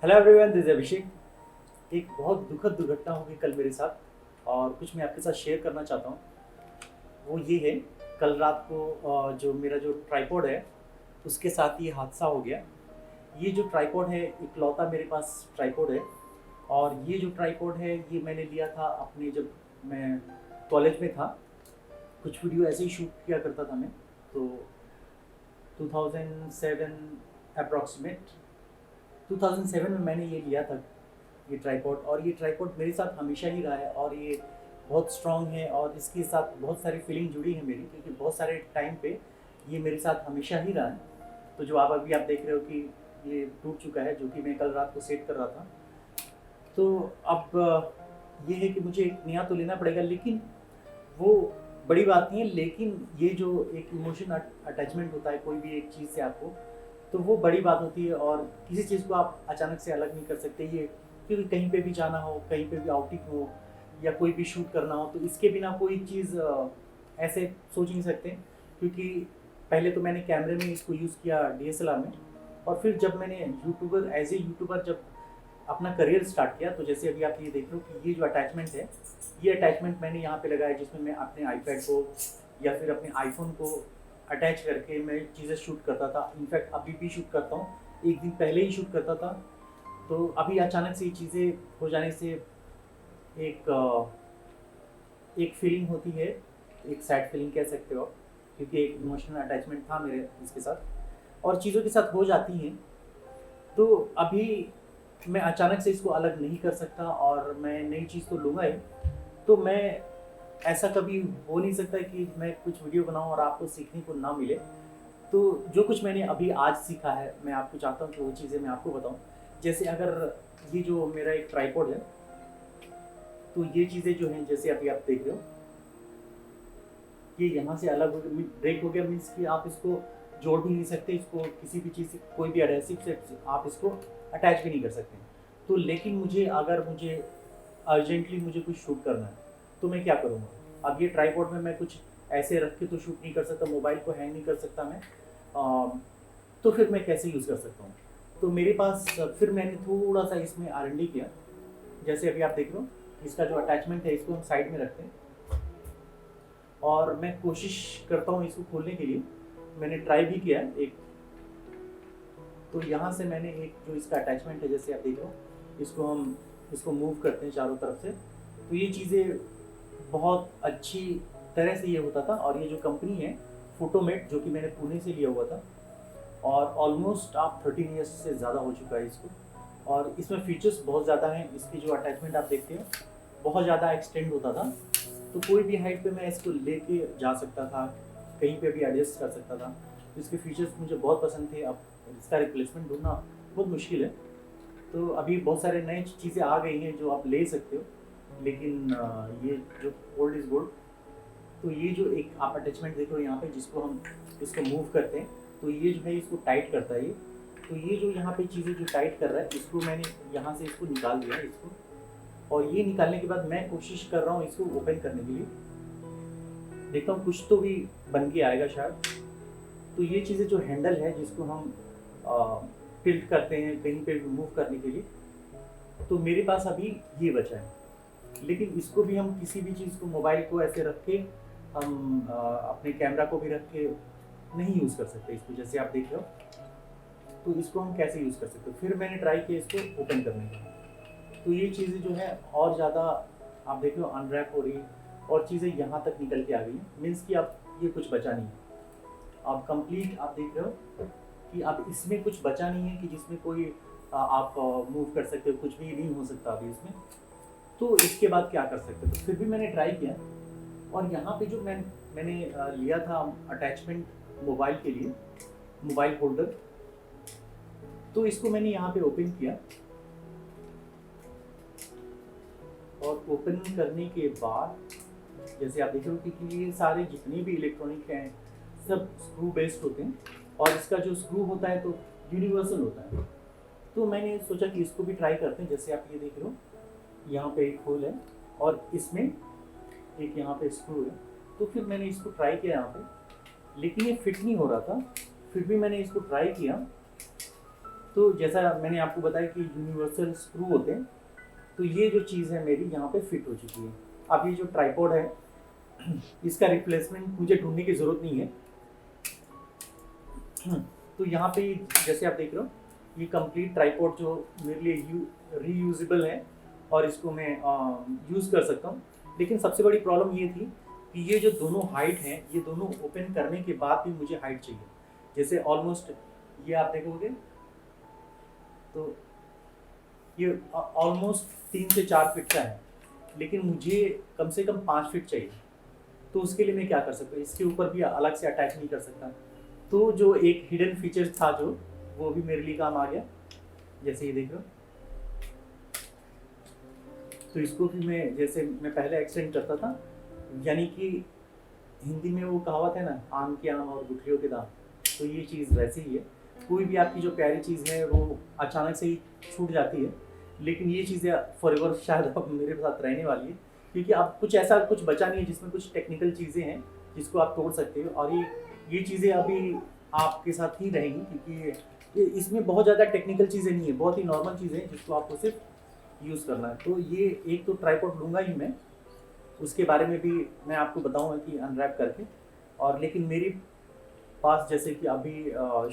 Hello everyone, this is अभिषेक। एक बहुत दुखद दुर्घटना हो गई कल मेरे साथ और कुछ मैं आपके साथ शेयर करना चाहता हूँ। वो ये है, कल रात को जो मेरा जो ट्राइपॉड है उसके साथ ये हादसा हो गया। ये जो ट्राइपॉड है, इकलौता मेरे पास ट्राइपॉड है। और ये जो ट्राइपॉड है ये मैंने लिया था अपने, जब मैं कॉलेज में था। कुछ वीडियो ऐसे ही शूट किया करता था मैं। तो 2007 अप्रॉक्सीमेट 2007 में मैंने ये लिया था, ये ट्राइपॉड। और ये ट्राइपॉड मेरे साथ हमेशा ही रहा है और ये बहुत स्ट्रॉन्ग है और इसके साथ बहुत सारी फीलिंग जुड़ी है मेरी, क्योंकि बहुत सारे टाइम पे ये मेरे साथ हमेशा ही रहा है। तो जो आप अभी आप देख रहे हो कि ये टूट चुका है, जो कि मैं कल रात को सेट कर रहा था। तो अब ये है कि मुझे एक नया तो लेना पड़ेगा, लेकिन वो बड़ी बात नहीं है। लेकिन ये जो एक इमोशन अटैचमेंट होता है कोई भी एक चीज़ से आपको, तो वो बड़ी बात होती है। और किसी चीज़ को आप अचानक से अलग नहीं कर सकते ये, क्योंकि कहीं पे भी जाना हो, कहीं पे भी आउटिंग हो या कोई भी शूट करना हो, तो इसके बिना कोई चीज़ ऐसे सोच नहीं सकते। क्योंकि पहले तो मैंने कैमरे में इसको यूज़ किया, डीएसएलआर में। और फिर जब मैंने यूट्यूबर एज ए यूट्यूबर जब अपना करियर स्टार्ट किया, तो जैसे अभी आप ये देख रहे हो कि ये जो अटैचमेंट है, ये अटैचमेंट मैंने यहाँ पे लगाया, जिसमें मैं अपने आईपैड को या फिर अपने आईफोन को अटैच करके मैं चीज़ें शूट करता था। इनफैक्ट अभी भी शूट करता हूँ, एक दिन पहले ही शूट करता था। तो अभी अचानक से ये चीज़ें हो जाने से एक एक फीलिंग होती है, एक सैड फीलिंग कह सकते हो आप, क्योंकि एक इमोशनल अटैचमेंट था मेरे इसके साथ और चीज़ों के साथ हो जाती हैं। तो अभी मैं अचानक से इसको अलग नहीं कर सकता और मैं नई चीज़ तो लूँगा ही। तो मैं ऐसा कभी हो नहीं सकता कि मैं कुछ वीडियो बनाऊँ और आपको सीखने को ना मिले। तो जो कुछ मैंने अभी आज सीखा है, मैं आपको चाहता हूँ कि वो चीज़ें मैं आपको बताऊँ। जैसे अगर ये जो मेरा एक ट्राइपॉड है, तो ये चीज़ें जो हैं, जैसे अभी आप देख रहे हो, ये यहाँ से अलग हो गया, ब्रेक हो गया, मीन्स कि आप इसको जोड़ भी नहीं सकते, इसको किसी भी चीज़ से, कोई भी एडहेसिव से आप इसको अटैच भी नहीं कर सकते। तो लेकिन मुझे अर्जेंटली मुझे कुछ शूट करना है, तो मैं क्या करूँगा? अब ये ट्राइपॉड में मैं कुछ ऐसे रख के तो शूट नहीं कर सकता, मोबाइल को हैंग नहीं कर सकता मैं। तो फिर मैं कैसे यूज़ कर सकता हूँ? तो मेरे पास फिर मैंने थोड़ा-सा इसमें R&D किया। जैसे अभी आप देख रहे हो, इसका जो अटैचमेंट है इसको हम साइड में रखते हैं और मैं कोशिश करता हूँ इसको खोलने के लिए। मैंने ट्राई भी किया है एक। तो यहाँ से मैंने एक जो इसका अटैचमेंट है, जैसे आप देख रहे हो, इसको मूव करते हैं चारों तरफ से। तो ये चीज़ें बहुत अच्छी तरह से ये होता था। और ये जो कंपनी है फोटोमेट, जो कि मैंने पुणे से लिया हुआ था, और ऑलमोस्ट आप 13 ईयर्स से ज़्यादा हो चुका है इसको। और इसमें फीचर्स बहुत ज़्यादा हैं। इसकी जो अटैचमेंट आप देखते हो बहुत ज़्यादा एक्सटेंड होता था, तो कोई भी हाइट पे मैं इसको लेके जा सकता था, कहीं पे भी एडजस्ट कर सकता था। तो इसके फीचर्स मुझे बहुत पसंद थे। अब इसका रिप्लेसमेंट ढूंढना बहुत मुश्किल है। तो अभी बहुत सारे नए चीज़ें आ गई हैं जो आप ले सकते हो, लेकिन ये जो ओल्ड इज़ गोल्ड। तो ये जो एक आप अटैचमेंट देख रहे हो यहाँ पे, जिसको हम इसको मूव करते हैं, तो ये जो है इसको टाइट करता है ये। तो ये जो यहाँ पे चीज़ें जो टाइट कर रहा है, इसको मैंने यहाँ से इसको निकाल दिया है इसको। और ये निकालने के बाद मैं कोशिश कर रहा हूँ इसको ओपन करने के लिए। देखता हूँ कुछ तो भी बन के आएगा शायद। तो ये चीज़ें जो हैंडल है, जिसको हम टिल्ट करते हैं कहीं पे मूव करने के लिए, तो मेरे पास अभी ये बचा है। लेकिन इसको भी हम किसी भी चीज़ को, मोबाइल को ऐसे रख के हम अपने कैमरा को भी रख के नहीं यूज़ कर सकते इसको, जैसे आप देख रहे हो। तो इसको हम कैसे यूज़ कर सकते हो? फिर मैंने ट्राई किया इसको ओपन करने का। तो ये चीज़ें जो है और ज़्यादा आप देख लो अनरैप हो रही है और चीज़ें यहाँ तक निकल के आ गई हैं। मीन्स कि अब ये कुछ बचा नहीं है। आप कंप्लीट आप देख रहे हो कि अब इसमें कुछ बचा नहीं है कि जिसमें कोई आप मूव कर सकते हो, कुछ भी नहीं हो सकता अभी इसमें। तो इसके बाद क्या कर सकते हो? तो फिर भी मैंने ट्राई किया। और यहाँ पे जो मैंने लिया था अटैचमेंट मोबाइल के लिए, मोबाइल होल्डर, तो इसको मैंने यहाँ पे ओपन किया। और ओपन करने के बाद जैसे आप देख रहे हो कि ये सारे जितने भी इलेक्ट्रॉनिक हैं सब स्क्रू बेस्ड होते हैं। और इसका जो स्क्रू होता है तो यूनिवर्सल होता है। तो मैंने सोचा कि इसको भी ट्राई करते हैं। जैसे आप ये देख रहे हो, यहाँ पे एक होल है और इसमें एक यहाँ पे स्क्रू है। तो फिर मैंने इसको ट्राई किया यहाँ पे, लेकिन ये फिट नहीं हो रहा था। फिर भी मैंने इसको ट्राई किया। तो जैसा मैंने आपको बताया कि यूनिवर्सल स्क्रू होते हैं, तो ये जो चीज़ है मेरी यहाँ पे फिट हो चुकी है। अब ये जो ट्राइपॉड है इसका रिप्लेसमेंट मुझे ढूंढने की ज़रूरत नहीं है। तो यहाँ पे जैसे आप देख रहे हो ये कंप्लीट ट्राइपॉड जो मेरे लिए रीयूजेबल है और इसको मैं यूज़ कर सकता हूँ। लेकिन सबसे बड़ी प्रॉब्लम ये थी कि ये जो दोनों हाइट हैं, ये दोनों ओपन करने के बाद भी मुझे हाइट चाहिए। जैसे ऑलमोस्ट ये आप देखोगे तो ये ऑलमोस्ट 3 से 4 फीट का है, लेकिन मुझे कम से कम 5 फीट चाहिए। तो उसके लिए मैं क्या कर सकता हूँ, इसके ऊपर भी अलग से अटैच नहीं कर सकता। तो जो एक हिडन फीचर था जो, वो भी मेरे लिए काम आ गया। जैसे ये देख रहे हो, तो इसको भी मैं जैसे मैं पहले एक्सटेंड करता था, यानी कि हिंदी में वो कहावत है ना, आम के आम और गुठलियों के दाम, तो ये चीज़ वैसे ही है। कोई भी आपकी जो प्यारी चीज़ है वो अचानक से ही छूट जाती है, लेकिन ये चीज़ें फॉरएवर शायद अब मेरे साथ रहने वाली है, क्योंकि अब कुछ ऐसा कुछ बचा नहीं है जिसमें कुछ टेक्निकल चीज़ें हैं जिसको आप तोड़ सकते हो। और ये चीज़ें अभी आपके साथ ही रहेंगी, क्योंकि इसमें बहुत ज़्यादा टेक्निकल चीज़ें नहीं है, बहुत ही नॉर्मल चीज़ें हैं जिसको आपको सिर्फ यूज़ करना है। तो ये एक तो ट्राइपॉड लूँगा ही मैं, उसके बारे में भी मैं आपको बताऊँगा कि अनरैप करके। और लेकिन मेरी पास जैसे कि अभी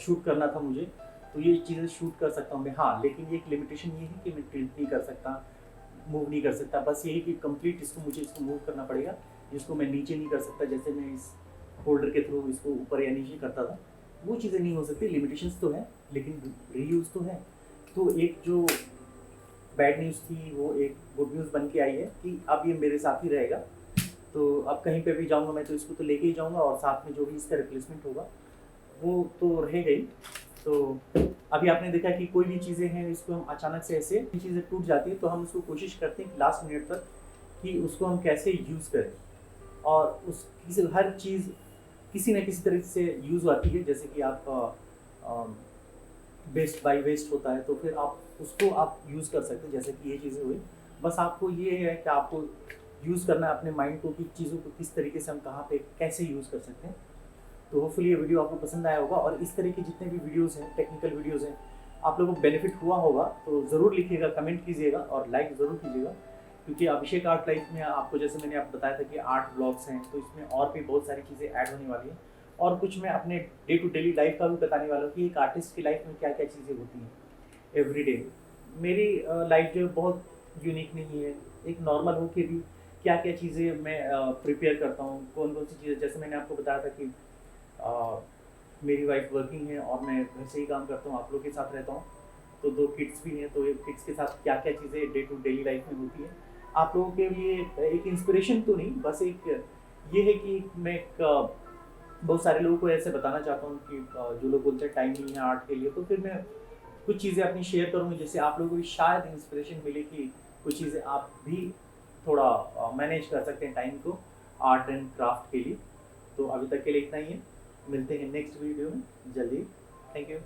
शूट करना था मुझे, तो ये चीज़ें शूट कर सकता हूँ मैं, हाँ, लेकिन एक लिमिटेशन ये है कि मैं टिल्ट नहीं कर सकता, मूव नहीं कर सकता। बस यही कि कंप्लीट मुझे इसको मूव करना पड़ेगा, जिसको मैं नीचे नहीं कर सकता, जैसे मैं इस होल्डर के थ्रू इसको ऊपर या नीचे करता था, वो चीज़ें नहीं हो सकती। लिमिटेशंस तो है, लेकिन रीयूज़ तो है। तो एक जो बैड न्यूज़ थी वो एक गुड न्यूज़ बन के आई है कि अब ये मेरे साथ ही रहेगा। तो अब कहीं पे भी जाऊँगा मैं तो इसको तो लेके ही जाऊँगा, और साथ में जो भी इसका रिप्लेसमेंट होगा वो तो रहेगा ही। तो अभी आपने देखा कि कोई भी चीज़ें हैं इसको हम अचानक से ऐसे चीज़ें टूट जाती है, तो हम उसको कोशिश करते हैं कि लास्ट मिनट तक कि उसको हम कैसे यूज़ करें, और उस हर चीज़ किसी न किसी तरह से यूज़ आती है। जैसे कि आपका वेस्ट बाय वेस्ट होता है, तो फिर आप उसको आप यूज़ कर सकते हैं, जैसे कि ये चीज़ें हुई। बस आपको ये है कि आपको यूज़ करना है अपने माइंड को कि चीज़ों को किस तरीके से हम कहाँ पे कैसे यूज़ कर सकते हैं। तो होपफुली ये वीडियो आपको पसंद आया होगा, और इस तरह के जितने भी वीडियोज़ हैं, टेक्निकल वीडियोज़ हैं, आप लोगों को बेनिफिट हुआ होगा तो ज़रूर लिखिएगा, कमेंट कीजिएगा और लाइक ज़रूर कीजिएगा। क्योंकि अभिषेक आर्ट लाइफ में आपको जैसे मैंने आपको बताया था कि 8 ब्लॉग्स हैं, तो इसमें और भी बहुत सारी चीज़ें ऐड होने वाली हैं, और कुछ मैं अपने डे टू डेली लाइफ का भी बताने वाला हूँ कि एक आर्टिस्ट की लाइफ में क्या क्या चीज़ें होती हैं एवरीडे। मेरी लाइफ जो है बहुत यूनिक नहीं है, एक नॉर्मल हो के भी क्या क्या चीज़ें मैं प्रिपेयर करता हूँ, कौन कौन सी चीज़ें, जैसे मैंने आपको बताया था कि मेरी वाइफ वर्किंग है और मैं घर से ही काम करता हूँ, आप लोग के साथ रहता हूँ, तो 2 किड्स भी हैं, तो ये किड्स के साथ क्या क्या चीज़ें डे टू डेली लाइफ में होती है, आप लोगों के लिए एक इंस्पिरेशन तो नहीं, बस एक ये है कि मैं एक बहुत सारे लोगों को ऐसे बताना चाहता हूँ कि जो लोग बोलते हैं टाइम नहीं है आर्ट के लिए, तो फिर मैं कुछ चीज़ें अपनी शेयर करूँगी, जिससे आप लोगों को भी शायद इंस्पिरेशन मिले कि कुछ चीज़ें आप भी थोड़ा मैनेज कर सकते हैं टाइम को आर्ट एंड क्राफ्ट के लिए। तो अभी तक के लिए इतना ही है, मिलते हैं नेक्स्ट वीडियो में जल्दी। Thank you.